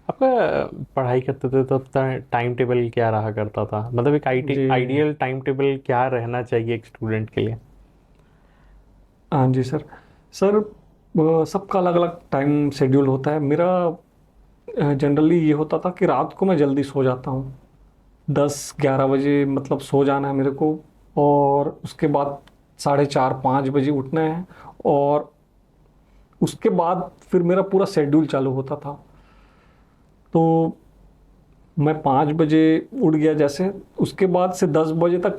आपका पढ़ाई करते थे तो अपना टाइम टेबल क्या रहा करता था? मतलब एक जी। आइडियल टाइम टेबल क्या रहना चाहिए एक स्टूडेंट के लिए? हाँ जी सर। सर, सबका अलग अलग टाइम शेड्यूल होता है। मेरा जनरली ये होता था कि रात को मैं जल्दी सो जाता हूँ। 10-11 बजे मतलब सो जाना है मेरे को। और उसके बाद 4:30-5 बजे उठना है। और उसके बाद फिर मेरा पूरा शेड्यूल चालू होता था। तो मैं 5 बजे उठ गया जैसे, उसके बाद से 10 बजे तक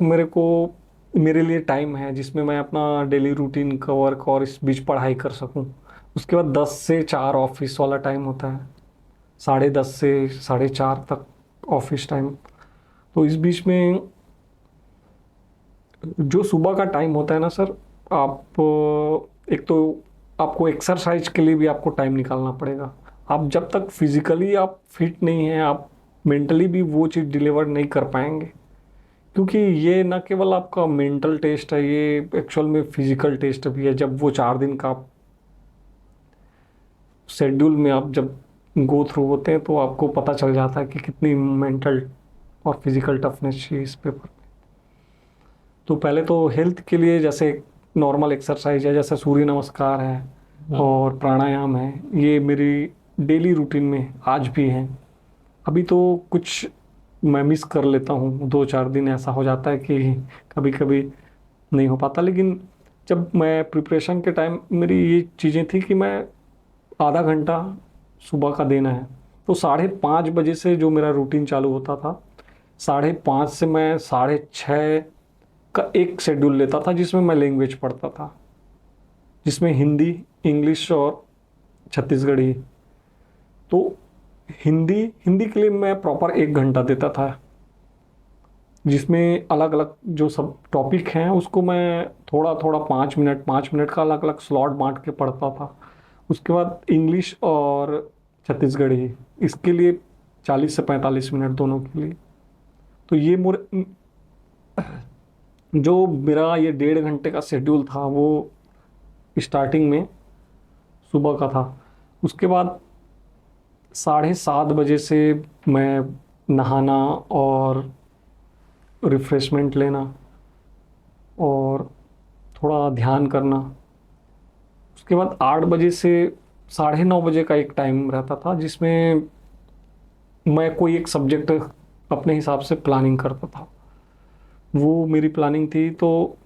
मेरे लिए टाइम है जिसमें मैं अपना डेली रूटीन का वर्क और इस बीच पढ़ाई कर सकूं। उसके बाद 10 से 4 ऑफिस वाला टाइम होता है। 10:30 से 4:30 तक ऑफिस टाइम। तो इस बीच में जो सुबह का टाइम होता है ना सर, आप एक तो आपको एक्सरसाइज के लिए भी आपको टाइम निकालना पड़ेगा। आप जब तक फिजिकली आप फिट नहीं हैं, आप मेंटली भी वो चीज़ डिलीवर नहीं कर पाएंगे। क्योंकि ये ना केवल आपका मेंटल टेस्ट है, ये एक्चुअल में फिजिकल टेस्ट भी है। जब वो 4 दिन का शेड्यूल में आप जब गो थ्रू होते हैं तो आपको पता चल जाता है कि कितनी मेंटल और फिजिकल टफनेस चाहिए इस पेपर। तो पहले तो हेल्थ के लिए जैसे नॉर्मल एक्सरसाइज है, जैसे सूर्य नमस्कार है हम्म। और प्राणायाम है, ये मेरी डेली रूटीन में आज भी है। अभी तो कुछ मैं मिस कर लेता हूँ, 2-4 दिन ऐसा हो जाता है कि कभी कभी नहीं हो पाता। लेकिन जब मैं प्रिपरेशन के टाइम मेरी ये चीज़ें थी कि मैं आधा घंटा सुबह का देना है। तो 5:30 बजे से जो मेरा रूटीन चालू होता था, 5:30 से मैं 6:30 का एक शेड्यूल लेता था जिसमें मैं लैंग्वेज पढ़ता था, जिसमें हिंदी, इंग्लिश और छत्तीसगढ़ी। तो हिंदी हिंदी के लिए मैं प्रॉपर 1 घंटा देता था, जिसमें अलग अलग जो सब टॉपिक हैं उसको मैं थोड़ा थोड़ा 5 मिनट का अलग अलग स्लॉट बांट के पढ़ता था। उसके बाद इंग्लिश और छत्तीसगढ़ी, इसके लिए 40 से 45 मिनट दोनों के लिए। तो ये जो मेरा ये 1.5 घंटे का शेड्यूल था वो स्टार्टिंग में सुबह का था। उसके बाद 7:30 बजे से मैं नहाना और रिफ्रेशमेंट लेना और थोड़ा ध्यान करना। उसके बाद 8 बजे से 9:30 बजे का एक टाइम रहता था जिसमें मैं कोई एक सब्जेक्ट अपने हिसाब से प्लानिंग करता था। वो मेरी प्लानिंग थी। तो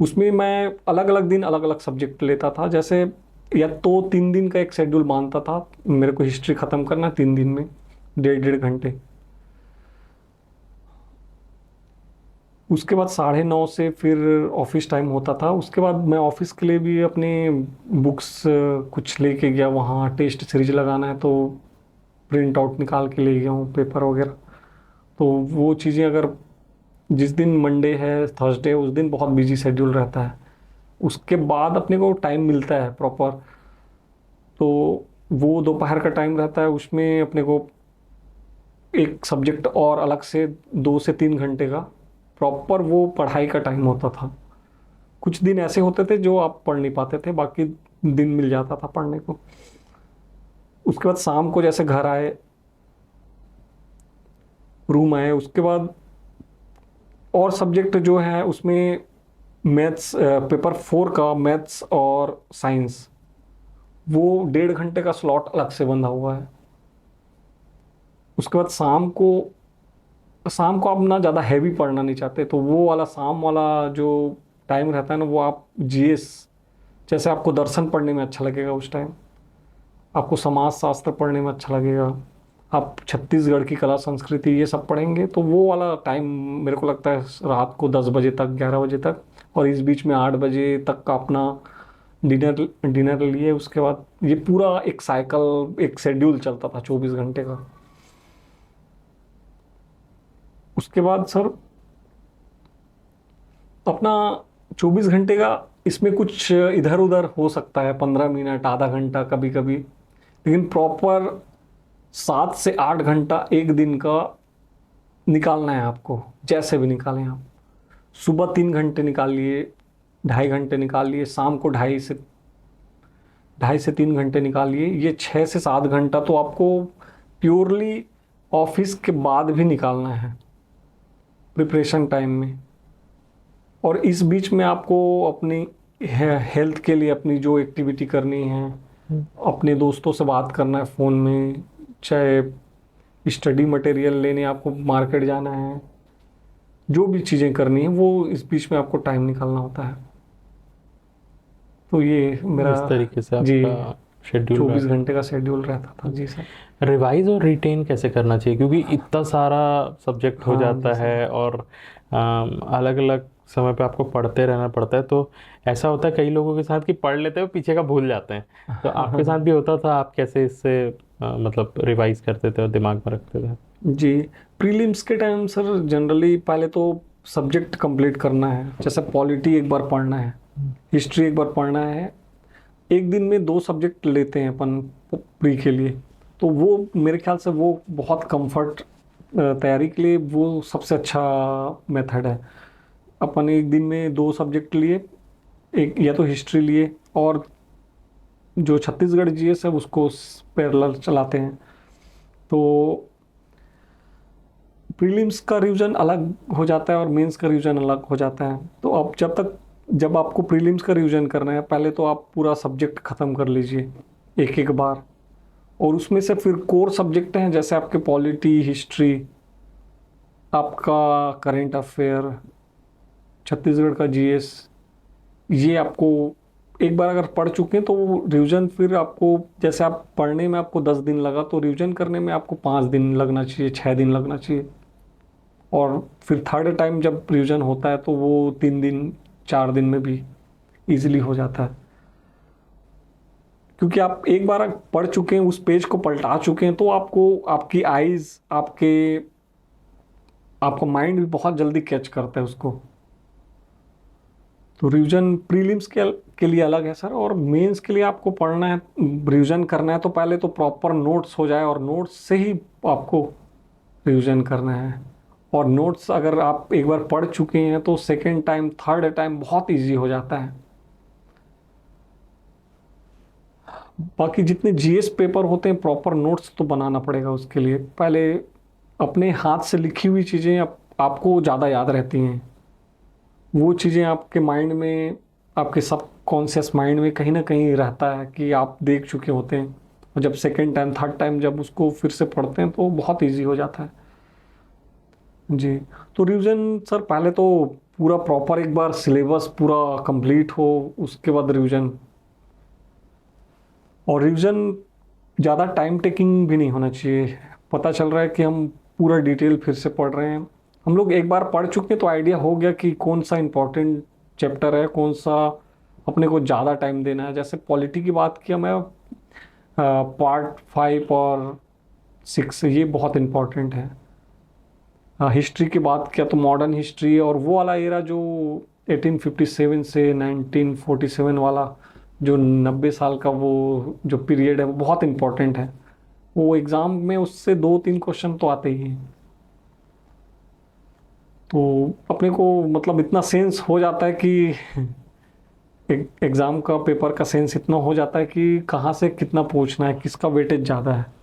उसमें मैं अलग अलग दिन अलग अलग सब्जेक्ट लेता था। जैसे या तो 3 दिन का एक शेड्यूल मानता था, मेरे को हिस्ट्री ख़त्म करना 3 दिन में, 1.5-1.5 घंटे। उसके बाद 9:30 से फिर ऑफिस टाइम होता था। उसके बाद मैं ऑफिस के लिए भी अपने बुक्स कुछ लेके गया, वहाँ टेस्ट सीरीज लगाना है तो प्रिंट आउट निकाल के ले गया हूँ पेपर वगैरह। तो वो चीज़ें अगर जिस दिन मंडे है, थर्सडे, उस दिन बहुत बिजी शेड्यूल रहता है। उसके बाद अपने को टाइम मिलता है प्रॉपर, तो वो दोपहर का टाइम रहता है, उसमें अपने को एक सब्जेक्ट और अलग से 2 से 3 घंटे का प्रॉपर वो पढ़ाई का टाइम होता था। कुछ दिन ऐसे होते थे जो आप पढ़ नहीं पाते थे, बाकी दिन मिल जाता था पढ़ने को। उसके बाद शाम को जैसे घर आए, रूम आए, उसके बाद और सब्जेक्ट जो है उसमें मैथ्स, पेपर 4 का मैथ्स और साइंस, वो 1.5 घंटे का स्लॉट अलग से बंधा हुआ है। उसके बाद शाम को आप ना ज़्यादा हैवी पढ़ना नहीं चाहते तो वो वाला शाम वाला जो टाइम रहता है ना, वो आप जीएस, जैसे आपको दर्शन पढ़ने में अच्छा लगेगा उस टाइम, आपको समाज शास्त्र पढ़ने में अच्छा लगेगा, आप छत्तीसगढ़ की कला संस्कृति ये सब पढ़ेंगे, तो वो वाला टाइम मेरे को लगता है रात को 10 बजे तक, 11 बजे तक। और इस बीच में 8 बजे तक का अपना डिनर डिनर लिए। उसके बाद ये पूरा एक साइकिल, एक शेड्यूल चलता था 24 घंटे का। उसके बाद सर अपना 24 घंटे का, इसमें कुछ इधर उधर हो सकता है, 15 मिनट, आधा घंटा कभी कभी, लेकिन प्रॉपर 7 से 8 घंटा एक दिन का निकालना है आपको, जैसे भी निकालें आप। सुबह 3 घंटे निकाल लिए, 2.5 घंटे निकाल लिए, शाम को 2.5 से 2.5 से 3 घंटे निकालिए। ये 6 से 7 घंटा तो आपको प्योरली ऑफिस के बाद भी निकालना है प्रिपरेशन टाइम में। और इस बीच में आपको अपनी हेल्थ के लिए अपनी जो एक्टिविटी करनी है, अपने दोस्तों से बात करना है फ़ोन में, चाहे स्टडी मटेरियल लेने आपको मार्केट जाना है, जो भी चीज़ें करनी है वो इस बीच में आपको टाइम निकालना होता है। तो ये मेरा इस तरीके से जी आपका शेड्यूल 24 घंटे का शेड्यूल रहता था जी सर। रिवाइज और रिटेन कैसे करना चाहिए, क्योंकि इतना सारा सब्जेक्ट हो हाँ जाता जी है और अलग अलग समय पे आपको पढ़ते रहना पड़ता है। तो ऐसा होता है कई लोगों के साथ कि पढ़ लेते हैं पीछे का भूल जाते हैं, तो आपके साथ भी होता था? आप कैसे इससे मतलब रिवाइज करते थे और दिमाग में रखते थे? जी प्रीलिम्स के टाइम सर जनरली पहले तो सब्जेक्ट कंप्लीट करना है। जैसे पॉलिटी एक बार पढ़ना है, हिस्ट्री एक बार पढ़ना है। एक दिन में 2 सब्जेक्ट लेते हैं अपन प्री के लिए, तो वो मेरे ख्याल से वो बहुत कंफर्ट तैयारी के लिए वो सबसे अच्छा मेथड है। अपन एक दिन में 2 सब्जेक्ट लिए, एक या तो हिस्ट्री लिए और जो छत्तीसगढ़ जीएस है उसको पैरेलल चलाते हैं। तो प्रीलिम्स का रिवीजन अलग हो जाता है और मेंस का रिवीजन अलग हो जाता है। तो अब जब आपको प्रीलिम्स का रिवीजन करना है, पहले तो आप पूरा सब्जेक्ट ख़त्म कर लीजिए एक एक बार। और उसमें से फिर कोर सब्जेक्ट हैं जैसे आपके पॉलिटी, हिस्ट्री, आपका करेंट अफेयर, छत्तीसगढ़ का जीएस, ये आपको एक बार अगर पढ़ चुके हैं तो रिवीजन फिर आपको, जैसे आप पढ़ने में आपको 10 दिन लगा तो रिवीजन करने में आपको 5 दिन लगना चाहिए, 6 दिन लगना चाहिए। और फिर थर्ड टाइम जब रिवीजन होता है तो वो 3 दिन 4 दिन में भी इजीली हो जाता है, क्योंकि आप एक बार पढ़ चुके हैं, उस पेज को पलटा चुके हैं, तो आपको आपकी आईज, आपका माइंड भी बहुत जल्दी कैच करता है उसको। तो रिवीजन प्रीलिम्स के लिए अलग है सर। और मेंस के लिए आपको पढ़ना है, रिवीजन करना है, तो पहले तो प्रॉपर नोट्स हो जाए और नोट्स से ही आपको रिवीजन करना है। और नोट्स अगर आप एक बार पढ़ चुके हैं तो सेकेंड टाइम, थर्ड टाइम बहुत इजी हो जाता है। बाकी जितने जीएस पेपर होते हैं, प्रॉपर नोट्स तो बनाना पड़ेगा उसके लिए। पहले अपने हाथ से लिखी हुई चीज़ें आपको ज़्यादा याद रहती हैं। वो चीज़ें आपके माइंड में, आपके सब कॉन्शियस माइंड में कहीं ना कहीं रहता है कि आप देख चुके होते हैं। और जब सेकेंड टाइम, थर्ड टाइम जब उसको फिर से पढ़ते हैं तो बहुत ईजी हो जाता है जी। तो रिवीजन सर पहले तो पूरा प्रॉपर एक बार सिलेबस पूरा कंप्लीट हो, उसके बाद रिवीजन। और रिवीजन ज़्यादा टाइम टेकिंग भी नहीं होना चाहिए। पता चल रहा है कि हम पूरा डिटेल फिर से पढ़ रहे हैं। हम लोग एक बार पढ़ चुके हैं तो आइडिया हो गया कि कौन सा इम्पोर्टेंट चैप्टर है, कौन सा अपने को ज़्यादा टाइम देना है। जैसे पॉलिटी की बात किया मैं, पार्ट 5 और 6 ये बहुत इम्पोर्टेंट है। हिस्ट्री की बात किया तो मॉडर्न हिस्ट्री और वो वाला एरा जो 1857 से 1947 वाला, जो 90 साल का वो जो पीरियड है, वो बहुत इम्पोर्टेंट है। वो एग्ज़ाम में उससे 2-3 क्वेश्चन तो आते ही हैं। तो अपने को मतलब इतना सेंस हो जाता है कि एग्ज़ाम का पेपर का सेंस इतना हो जाता है कि कहाँ से कितना पूछना है, किसका वेटेज ज़्यादा है।